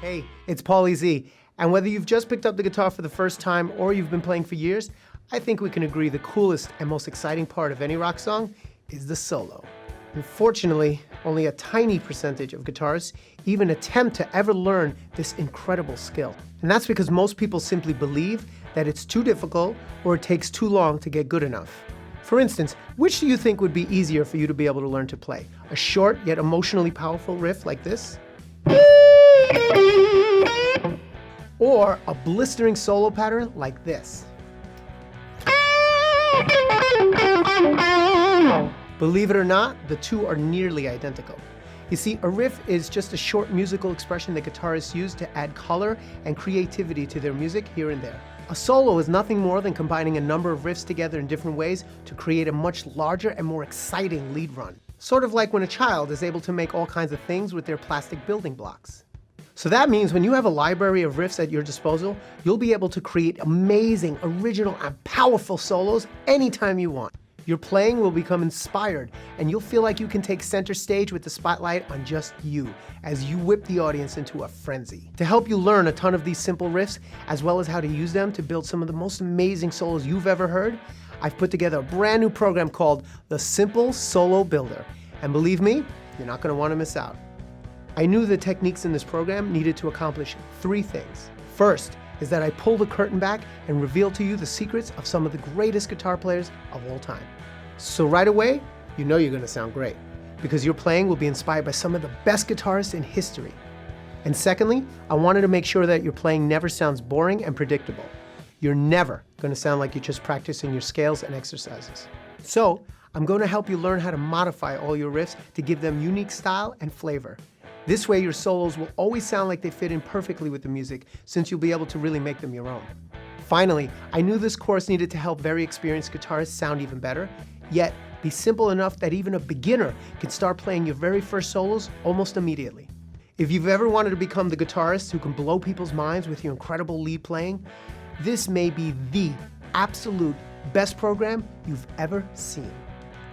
Hey, it's Paulie Z, and whether you've just picked up the guitar for the first time or you've been playing for years, I think we can agree the coolest and most exciting part of any rock song is the solo. Unfortunately, only a tiny percentage of guitarists even attempt to ever learn this incredible skill. And that's because most people simply believe that it's too difficult or it takes too long to get good enough. For instance, which do you think would be easier for you to be able to learn to play? A short yet emotionally powerful riff like this? Or a blistering solo pattern like this? Believe it or not, the two are nearly identical. You see, a riff is just a short musical expression that guitarists use to add color and creativity to their music here and there. A solo is nothing more than combining a number of riffs together in different ways to create a much larger and more exciting lead run. Sort of like when a child is able to make all kinds of things with their plastic building blocks. So that means when you have a library of riffs at your disposal, you'll be able to create amazing, original, and powerful solos anytime you want. Your playing will become inspired, and you'll feel like you can take center stage with the spotlight on just you, as you whip the audience into a frenzy. To help you learn a ton of these simple riffs, as well as how to use them to build some of the most amazing solos you've ever heard, I've put together a brand new program called the Simple Solo Builder. And believe me, you're not going to want to miss out. I knew the techniques in this program needed to accomplish three things. First is that I pull the curtain back and reveal to you the secrets of some of the greatest guitar players of all time. So right away, you know you're going to sound great, because your playing will be inspired by some of the best guitarists in history. And secondly, I wanted to make sure that your playing never sounds boring and predictable. You're never going to sound like you're just practicing your scales and exercises. So I'm going to help you learn how to modify all your riffs to give them unique style and flavor. This way your solos will always sound like they fit in perfectly with the music, since you'll be able to really make them your own. Finally, I knew this course needed to help very experienced guitarists sound even better, yet be simple enough that even a beginner can start playing your very first solos almost immediately. If you've ever wanted to become the guitarist who can blow people's minds with your incredible lead playing, this may be the absolute best program you've ever seen.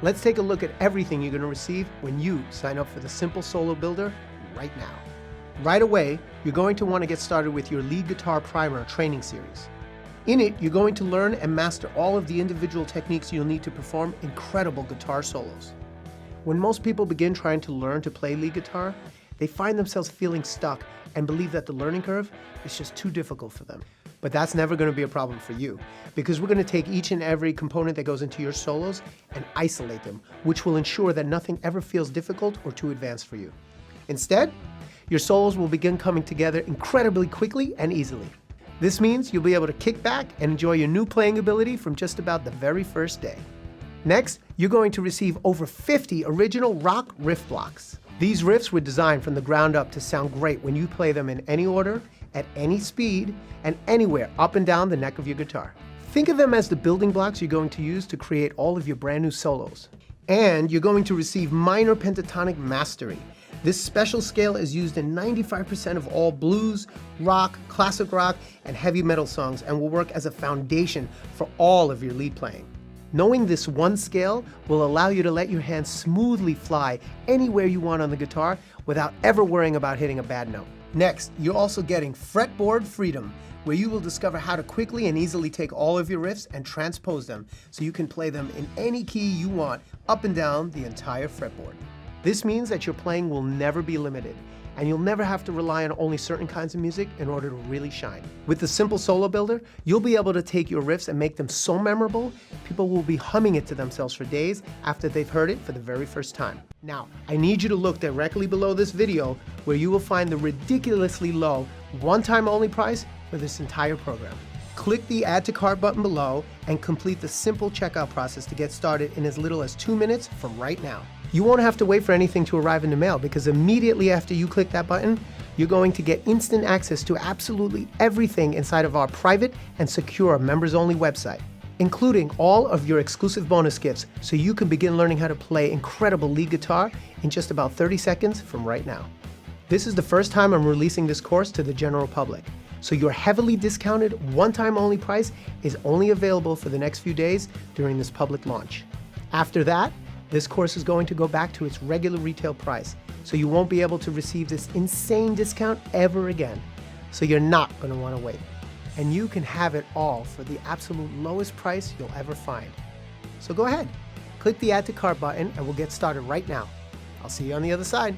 Let's take a look at everything you're going to receive when you sign up for the Simple Solo Builder right now. Right away, you're going to want to get started with your lead guitar primer training series. In it, you're going to learn and master all of the individual techniques you'll need to perform incredible guitar solos. When most people begin trying to learn to play lead guitar, they find themselves feeling stuck and believe that the learning curve is just too difficult for them. But that's never going to be a problem for you, because we're going to take each and every component that goes into your solos and isolate them, which will ensure that nothing ever feels difficult or too advanced for you. Instead, your solos will begin coming together incredibly quickly and easily. This means you'll be able to kick back and enjoy your new playing ability from just about the very first day. Next, you're going to receive over 50 original rock riff blocks. These riffs were designed from the ground up to sound great when you play them in any order, at any speed, and anywhere up and down the neck of your guitar. Think of them as the building blocks you're going to use to create all of your brand new solos. And you're going to receive minor pentatonic mastery. This special scale is used in 95% of all blues, rock, classic rock, and heavy metal songs, and will work as a foundation for all of your lead playing. Knowing this one scale will allow you to let your hands smoothly fly anywhere you want on the guitar without ever worrying about hitting a bad note. Next, you're also getting fretboard freedom, where you will discover how to quickly and easily take all of your riffs and transpose them so you can play them in any key you want up and down the entire fretboard. This means that your playing will never be limited, and you'll never have to rely on only certain kinds of music in order to really shine. With the Simple Solo Builder, you'll be able to take your riffs and make them so memorable, people will be humming it to themselves for days after they've heard it for the very first time. Now, I need you to look directly below this video, where you will find the ridiculously low, one-time only price for this entire program. Click the Add to Cart button below and complete the simple checkout process to get started in as little as 2 minutes from right now. You won't have to wait for anything to arrive in the mail, because immediately after you click that button, you're going to get instant access to absolutely everything inside of our private and secure members-only website, including all of your exclusive bonus gifts, so you can begin learning how to play incredible lead guitar in just about 30 seconds from right now. This is the first time I'm releasing this course to the general public, so your heavily discounted one-time only price is only available for the next few days during this public launch. After that, this course is going to go back to its regular retail price, so you won't be able to receive this insane discount ever again. So you're not going to want to wait. And you can have it all for the absolute lowest price you'll ever find. So go ahead, click the Add to Cart button and we'll get started right now. I'll see you on the other side.